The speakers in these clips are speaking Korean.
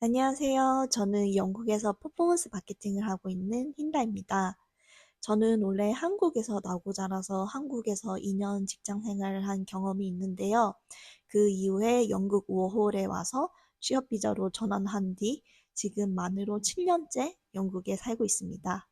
안녕하세요. 저는 영국에서 퍼포먼스 마케팅을 하고 있는 힌다입니다. 저는 원래 한국에서 나고 자라서 한국에서 2년 직장 생활을 한 경험이 있는데요. 그 이후에 영국 워홀에 와서 취업 비자로 전환한 뒤 지금 만으로 7년째 영국에 살고 있습니다.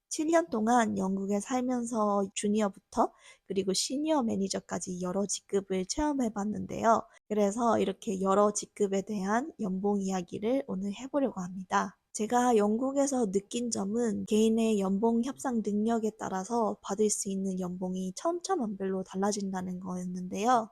7년 동안 영국에 살면서 주니어부터 그리고 시니어 매니저까지 여러 직급을 체험해 봤는데요. 그래서 이렇게 여러 직급에 대한 연봉 이야기를 오늘 해보려고 합니다. 제가 영국에서 느낀 점은 개인의 연봉 협상 능력에 따라서 받을 수 있는 연봉이 천차만별로 달라진다는 거였는데요.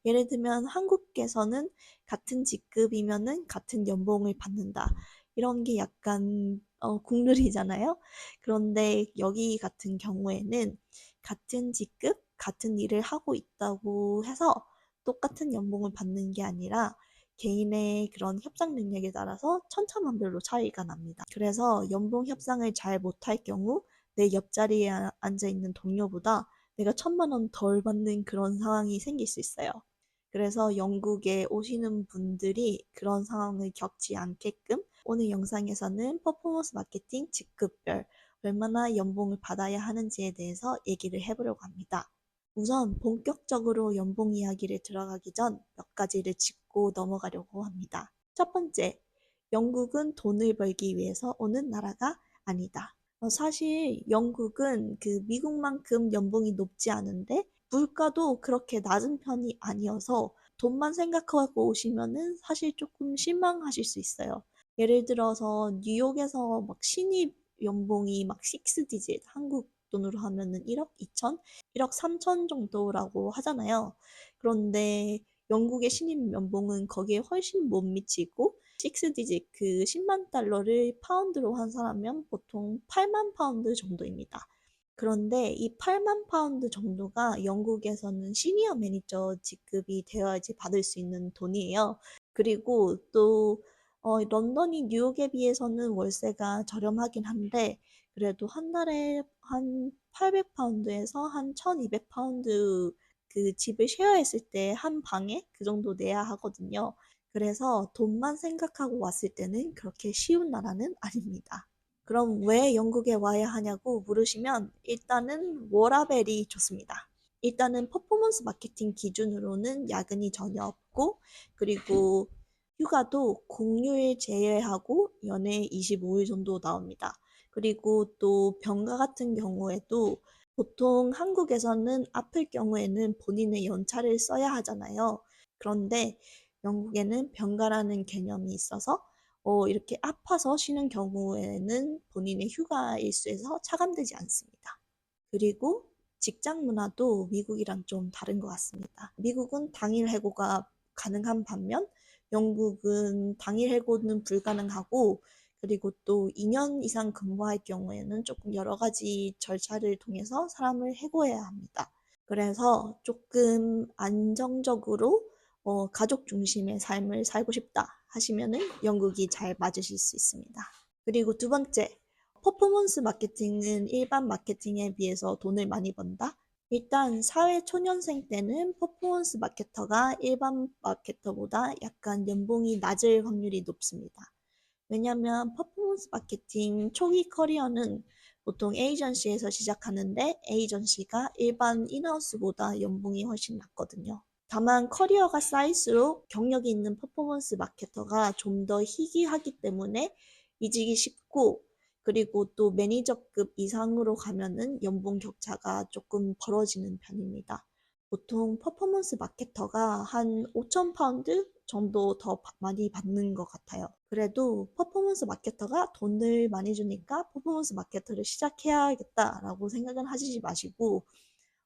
예를 들면 한국에서는 같은 직급이면은 같은 연봉을 받는다. 이런 게 약간 국룰이잖아요. 그런데 여기 같은 경우에는 같은 직급, 같은 일을 하고 있다고 해서 똑같은 연봉을 받는 게 아니라 개인의 그런 협상 능력에 따라서 천차만별로 차이가 납니다. 그래서 연봉 협상을 잘 못할 경우 내 옆자리에 앉아 있는 동료보다 내가 1,000만 원 덜 받는 그런 상황이 생길 수 있어요. 그래서 영국에 오시는 분들이 그런 상황을 겪지 않게끔 오늘 영상에서는 퍼포먼스 마케팅 직급별 얼마나 연봉을 받아야 하는지에 대해서 얘기를 해보려고 합니다. 우선 본격적으로 연봉 이야기를 들어가기 전 몇 가지를 짚고 넘어가려고 합니다. 첫 번째, 영국은 돈을 벌기 위해서 오는 나라가 아니다. 사실 영국은 그 미국만큼 연봉이 높지 않은데 물가도 그렇게 낮은 편이 아니어서 돈만 생각하고 오시면은 사실 조금 실망하실 수 있어요. 예를 들어서 뉴욕에서 막 신입 연봉이 막 6 디짓, 한국 돈으로 하면은 1억 2천, 1억 3천 정도라고 하잖아요. 그런데 영국의 신입 연봉은 거기에 훨씬 못 미치고 6 디짓 그 10만 달러를 파운드로 환산하면 보통 8만 파운드 정도입니다. 그런데 이 8만 파운드 정도가 영국에서는 시니어 매니저 직급이 되어야지 받을 수 있는 돈이에요. 그리고 또 런던이 뉴욕에 비해서는 월세가 저렴하긴 한데 그래도 한 달에 한 800파운드에서 한 1200파운드 그 집을 쉐어했을 때 한 방에 그 정도 내야 하거든요. 그래서 돈만 생각하고 왔을 때는 그렇게 쉬운 나라는 아닙니다. 그럼 왜 영국에 와야 하냐고 물으시면 일단은 워라밸이 좋습니다. 일단은 퍼포먼스 마케팅 기준으로는 야근이 전혀 없고 그리고 휴가도 공휴일 제외하고 연에 25일 정도 나옵니다. 그리고 또 병가 같은 경우에도 보통 한국에서는 아플 경우에는 본인의 연차를 써야 하잖아요. 그런데 영국에는 병가라는 개념이 있어서 이렇게 아파서 쉬는 경우에는 본인의 휴가 일수에서 차감되지 않습니다. 그리고 직장 문화도 미국이랑 좀 다른 것 같습니다. 미국은 당일 해고가 가능한 반면 영국은 당일 해고는 불가능하고 그리고 또 2년 이상 근무할 경우에는 조금 여러 가지 절차를 통해서 사람을 해고해야 합니다. 그래서 조금 안정적으로 가족 중심의 삶을 살고 싶다 하시면은 영국이 잘 맞으실 수 있습니다. 그리고 두 번째, 퍼포먼스 마케팅은 일반 마케팅에 비해서 돈을 많이 번다? 일단 사회 초년생 때는 퍼포먼스 마케터가 일반 마케터보다 약간 연봉이 낮을 확률이 높습니다. 왜냐면 퍼포먼스 마케팅 초기 커리어는 보통 에이전시에서 시작하는데 에이전시가 일반 인하우스보다 연봉이 훨씬 낮거든요. 다만 커리어가 쌓일수록 경력이 있는 퍼포먼스 마케터가 좀 더 희귀하기 때문에 이직이 쉽고 그리고 또 매니저급 이상으로 가면은 연봉 격차가 조금 벌어지는 편입니다. 보통 퍼포먼스 마케터가 한 5천 파운드 정도 더 많이 받는 것 같아요. 그래도 퍼포먼스 마케터가 돈을 많이 주니까 퍼포먼스 마케터를 시작해야겠다라고 생각은 하시지 마시고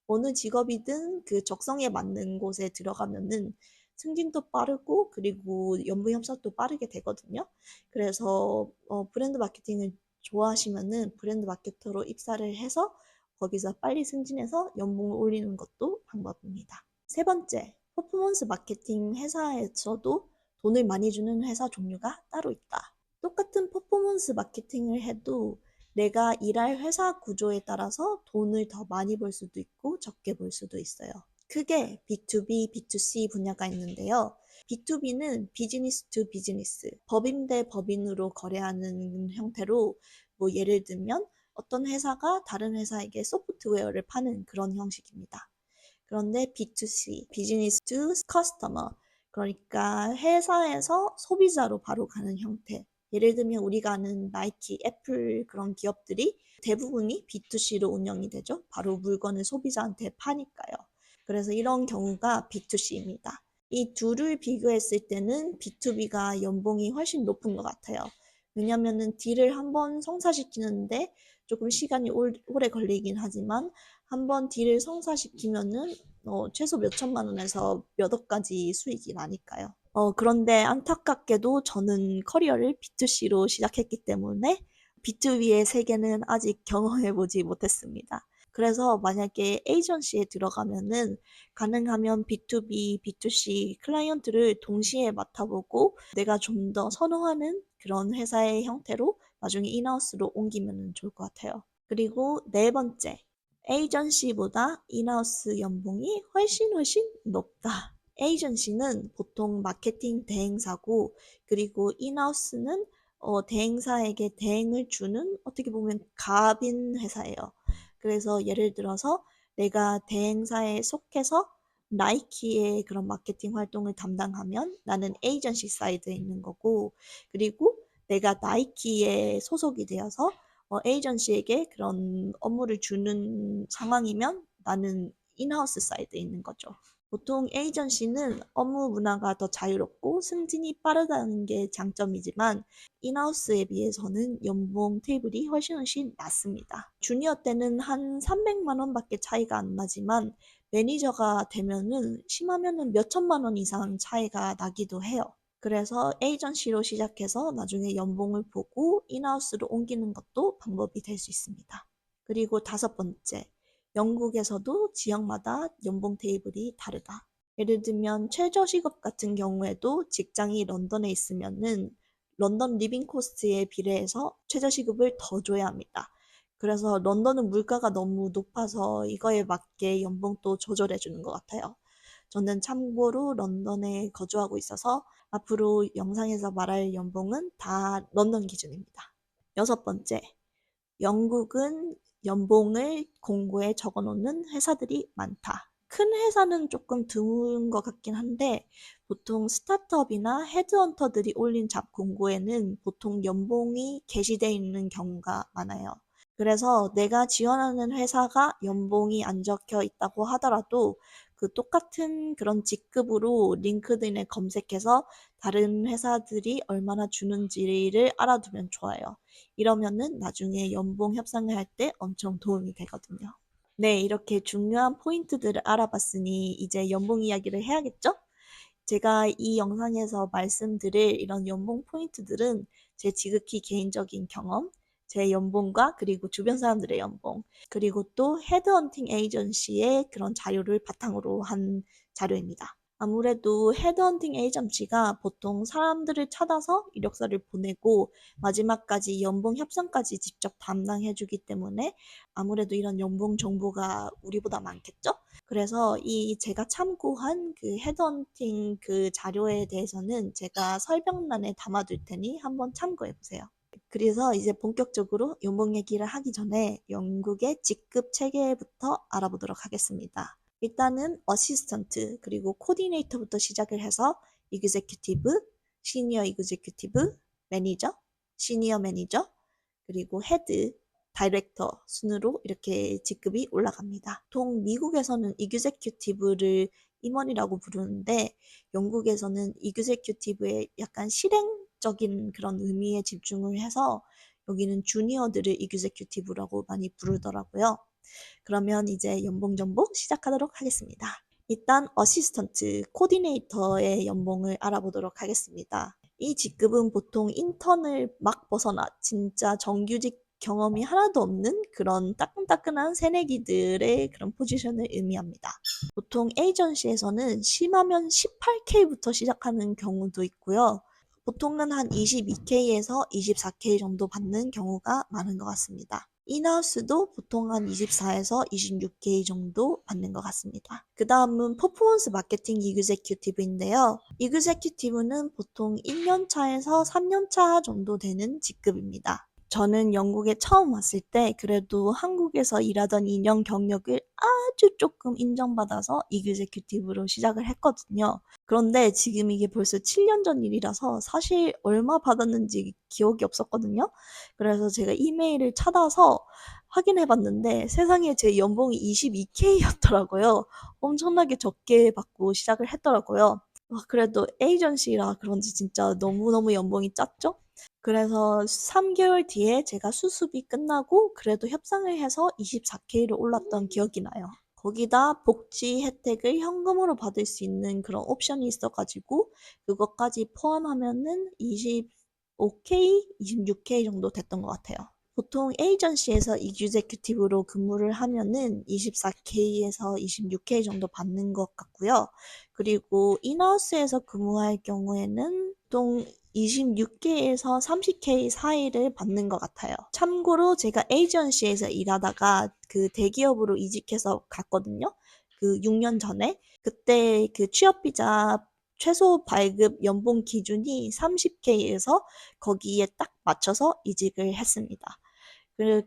어느 직업이든 그 적성에 맞는 곳에 들어가면은 승진도 빠르고 그리고 연봉 협상도 빠르게 되거든요. 그래서 브랜드 마케팅을 좋아하시면은 브랜드 마케터로 입사를 해서 거기서 빨리 승진해서 연봉을 올리는 것도 방법입니다. 세 번째, 퍼포먼스 마케팅 회사에서도 돈을 많이 주는 회사 종류가 따로 있다. 똑같은 퍼포먼스 마케팅을 해도 내가 일할 회사 구조에 따라서 돈을 더 많이 벌 수도 있고 적게 벌 수도 있어요. 크게 B2B, B2C 분야가 있는데요. B2B는 비즈니스 투 비즈니스, 법인 대 법인으로 거래하는 형태로 뭐 예를 들면 어떤 회사가 다른 회사에게 소프트웨어를 파는 그런 형식입니다. 그런데 B2C, 비즈니스 투 커스터머, 그러니까 회사에서 소비자로 바로 가는 형태. 예를 들면 우리가 아는 나이키, 애플 그런 기업들이 대부분이 B2C로 운영이 되죠. 바로 물건을 소비자한테 파니까요. 그래서 이런 경우가 B2C입니다. 이 둘을 비교했을 때는 B2B가 연봉이 훨씬 높은 것 같아요. 왜냐면은 딜을 한번 성사시키는데 조금 시간이 오래 걸리긴 하지만 한번 딜을 성사시키면은 최소 몇 천만 원에서 몇 억까지 수익이 나니까요. 그런데 안타깝게도 저는 커리어를 B2C로 시작했기 때문에 B2B의 세계는 아직 경험해보지 못했습니다. 그래서 만약에 에이전시에 들어가면은 가능하면 B2B, B2C 클라이언트를 동시에 맡아보고 내가 좀 더 선호하는 그런 회사의 형태로 나중에 인하우스로 옮기면 좋을 것 같아요. 그리고 네 번째, 에이전시보다 인하우스 연봉이 훨씬 높다. 에이전시는 보통 마케팅 대행사고, 그리고 인하우스는 대행사에게 대행을 주는 어떻게 보면 갑인 회사예요. 그래서 예를 들어서 내가 대행사에 속해서 나이키의 그런 마케팅 활동을 담당하면 나는 에이전시 사이드에 있는 거고, 그리고 내가 나이키에 소속이 되어서 에이전시에게 그런 업무를 주는 상황이면 나는 인하우스 사이드에 있는 거죠. 보통 에이전시는 업무 문화가 더 자유롭고 승진이 빠르다는 게 장점이지만 인하우스에 비해서는 연봉 테이블이 훨씬 낮습니다. 주니어 때는 한 300만 원밖에 차이가 안 나지만 매니저가 되면은 심하면은 몇 천만 원 이상 차이가 나기도 해요. 그래서 에이전시로 시작해서 나중에 연봉을 보고 인하우스로 옮기는 것도 방법이 될 수 있습니다. 그리고 다섯 번째, 영국에서도 지역마다 연봉 테이블이 다르다. 예를 들면 최저시급 같은 경우에도 직장이 런던에 있으면은 런던 리빙 코스트에 비례해서 최저시급을 더 줘야 합니다. 그래서 런던은 물가가 너무 높아서 이거에 맞게 연봉도 조절해 주는 것 같아요. 저는 참고로 런던에 거주하고 있어서 앞으로 영상에서 말할 연봉은 다 런던 기준입니다. 여섯 번째, 영국은 연봉을 공고에 적어 놓는 회사들이 많다. 큰 회사는 조금 드문 것 같긴 한데 보통 스타트업이나 헤드헌터들이 올린 잡 공고에는 보통 연봉이 게시되어 있는 경우가 많아요. 그래서 내가 지원하는 회사가 연봉이 안 적혀 있다고 하더라도 그 똑같은 그런 직급으로 링크드인에 검색해서 다른 회사들이 얼마나 주는지를 알아두면 좋아요. 이러면은 나중에 연봉 협상을 할 때 엄청 도움이 되거든요. 네, 이렇게 중요한 포인트들을 알아봤으니 이제 연봉 이야기를 해야겠죠? 제가 이 영상에서 말씀드릴 이런 연봉 포인트들은 제 지극히 개인적인 경험, 제 연봉과 그리고 주변 사람들의 연봉, 그리고 또 헤드헌팅 에이전시의 그런 자료를 바탕으로 한 자료입니다. 아무래도 헤드헌팅 에이전시가 보통 사람들을 찾아서 이력서를 보내고 마지막까지 연봉 협상까지 직접 담당해주기 때문에 아무래도 이런 연봉 정보가 우리보다 많겠죠? 그래서 이 제가 참고한 그 헤드헌팅 그 자료에 대해서는 제가 설명란에 담아둘 테니 한번 참고해 보세요. 그래서 이제 본격적으로 연봉 얘기를 하기 전에 영국의 직급 체계부터 알아보도록 하겠습니다. 일단은 어시스턴트 그리고 코디네이터부터 시작을 해서 이그제큐티브, 시니어 이그제큐티브, 매니저, 시니어 매니저, 그리고 헤드, 다이렉터 순으로 이렇게 직급이 올라갑니다. 보통 미국에서는 이그제큐티브를 임원이라고 부르는데 영국에서는 이그제큐티브의 약간 실행적인 그런 의미에 집중을 해서 여기는 주니어들을 이그제큐티브라고 많이 부르더라고요. 그러면 이제 연봉 정보 시작하도록 하겠습니다. 일단 어시스턴트 코디네이터의 연봉을 알아보도록 하겠습니다. 이 직급은 보통 인턴을 막 벗어나 진짜 정규직 경험이 하나도 없는 그런 따끈따끈한 새내기들의 그런 포지션을 의미합니다. 보통 에이전시에서는 심하면 18K부터 시작하는 경우도 있고요. 보통은 한 22K에서 24K 정도 받는 경우가 많은 것 같습니다. 인하우스도 보통 한 24에서 26K 정도 받는 것 같습니다. 그 다음은 퍼포먼스 마케팅 이그제큐티브인데요. 이그제큐티브는 보통 1년차에서 3년차 정도 되는 직급입니다. 저는 영국에 처음 왔을 때 그래도 한국에서 일하던 2년 경력을 아주 조금 인정받아서 이그제큐티브로 시작을 했거든요. 그런데 지금 이게 벌써 7년 전 일이라서 사실 얼마 받았는지 기억이 없었거든요. 그래서 제가 이메일을 찾아서 확인해 봤는데 세상에 제 연봉이 22K였더라고요. 엄청나게 적게 받고 시작을 했더라고요. 그래도 에이전시라 그런지 진짜 너무너무 연봉이 짰죠? 그래서 3개월 뒤에 제가 수습이 끝나고 그래도 협상을 해서 24K로 올랐던 기억이 나요. 거기다 복지 혜택을 현금으로 받을 수 있는 그런 옵션이 있어가지고 그것까지 포함하면은 25K, 26K 정도 됐던 것 같아요. 보통 에이전시에서 이규제큐티브로 근무를 하면은 24K에서 26K 정도 받는 것 같고요. 그리고 인하우스에서 근무할 경우에는 보통 26K에서 30K 사이를 받는 것 같아요. 참고로 제가 에이전시에서 일하다가 그 대기업으로 이직해서 갔거든요. 그 6년 전에. 그때 그 취업비자 최소 발급 연봉 기준이 30K에서 거기에 딱 맞춰서 이직을 했습니다.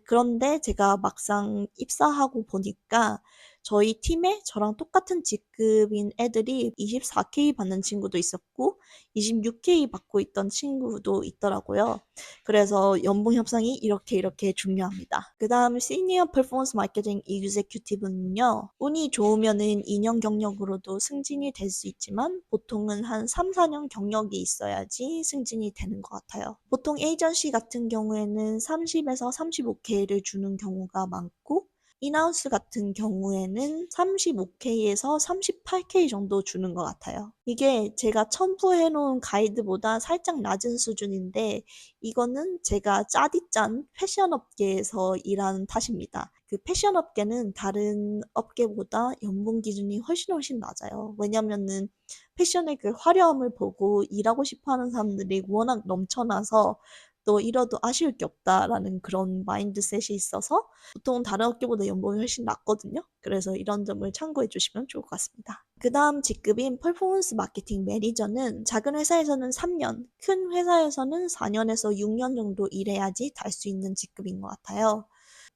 그런데 제가 막상 입사하고 보니까 저희 팀에 저랑 똑같은 직급인 애들이 24K 받는 친구도 있었고 26K 받고 있던 친구도 있더라고요. 그래서 연봉 협상이 이렇게 중요합니다. 그 다음 시니어 퍼포먼스 마케팅 이그제큐티브는요. 운이 좋으면은 2년 경력으로도 승진이 될 수 있지만 보통은 한 3, 4년 경력이 있어야지 승진이 되는 것 같아요. 보통 에이전시 같은 경우에는 30에서 35K를 주는 경우가 많고 인하우스 같은 경우에는 35K에서 38K 정도 주는 것 같아요. 이게 제가 첨부해놓은 가이드보다 살짝 낮은 수준인데 이거는 제가 짜디짠 패션 업계에서 일하는 탓입니다. 그 패션 업계는 다른 업계보다 연봉 기준이 훨씬 낮아요. 왜냐면은 패션의 그 화려함을 보고 일하고 싶어 하는 사람들이 워낙 넘쳐나서 또 이러도 아쉬울 게 없다라는 그런 마인드셋이 있어서 보통 다른 업계보다 연봉이 훨씬 낮거든요. 그래서 이런 점을 참고해 주시면 좋을 것 같습니다. 그 다음 직급인 퍼포먼스 마케팅 매니저는 작은 회사에서는 3년, 큰 회사에서는 4년에서 6년 정도 일해야지 달 수 있는 직급인 것 같아요.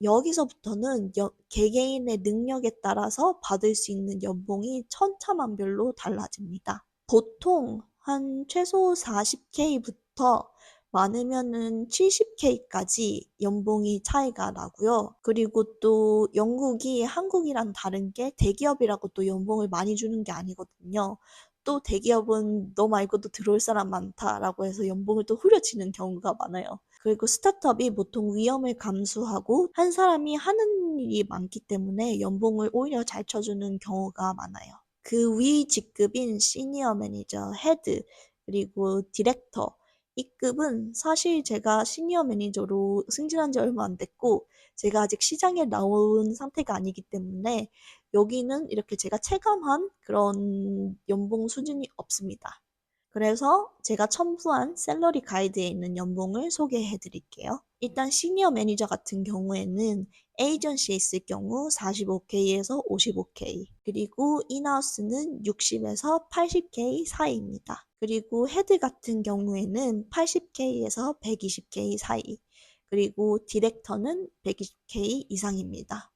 여기서부터는 개개인의 능력에 따라서 받을 수 있는 연봉이 천차만별로 달라집니다. 보통 한 최소 40K부터 많으면은 70K까지 연봉이 차이가 나고요. 그리고 또 영국이 한국이랑 다른 게 대기업이라고 또 연봉을 많이 주는 게 아니거든요. 또 대기업은 너 말고도 들어올 사람 많다라고 해서 연봉을 또 후려치는 경우가 많아요. 그리고 스타트업이 보통 위험을 감수하고 한 사람이 하는 일이 많기 때문에 연봉을 오히려 잘 쳐주는 경우가 많아요. 그 위 직급인 시니어 매니저, 헤드, 그리고 디렉터, 이 급은 사실 제가 시니어 매니저로 승진한 지 얼마 안 됐고 제가 아직 시장에 나온 상태가 아니기 때문에 여기는 이렇게 제가 체감한 그런 연봉 수준이 없습니다. 그래서 제가 첨부한 샐러리 가이드에 있는 연봉을 소개해 드릴게요. 일단 시니어 매니저 같은 경우에는 에이전시에 있을 경우 45K에서 55K, 그리고 인하우스는 60에서 80K 사이입니다. 그리고 헤드 같은 경우에는 80K에서 120K 사이, 그리고 디렉터는 120K 이상입니다.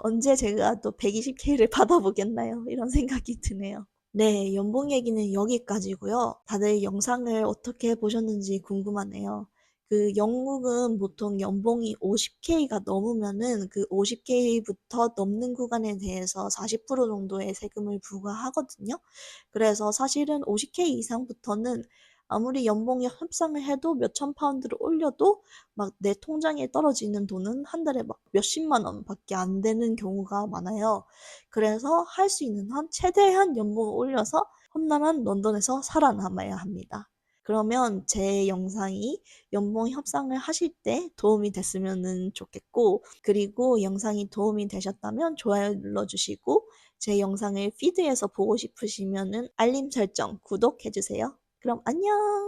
언제 제가 또 120K를 받아보겠나요? 이런 생각이 드네요. 네, 연봉 얘기는 여기까지고요. 다들 영상을 어떻게 보셨는지 궁금하네요. 그 영국은 보통 연봉이 50K가 넘으면은 그 50K부터 넘는 구간에 대해서 40% 정도의 세금을 부과하거든요. 그래서 사실은 50K 이상부터는 아무리 연봉이 협상을 해도 몇천 파운드를 올려도 막 내 통장에 떨어지는 돈은 한 달에 막 몇십만 원밖에 안 되는 경우가 많아요. 그래서 할 수 있는 한 최대한 연봉을 올려서 험난한 런던에서 살아남아야 합니다. 그러면 제 영상이 연봉 협상을 하실 때 도움이 됐으면 좋겠고, 그리고 영상이 도움이 되셨다면 좋아요 눌러주시고, 제 영상을 피드에서 보고 싶으시면은 알림 설정, 구독해주세요. 그럼 안녕!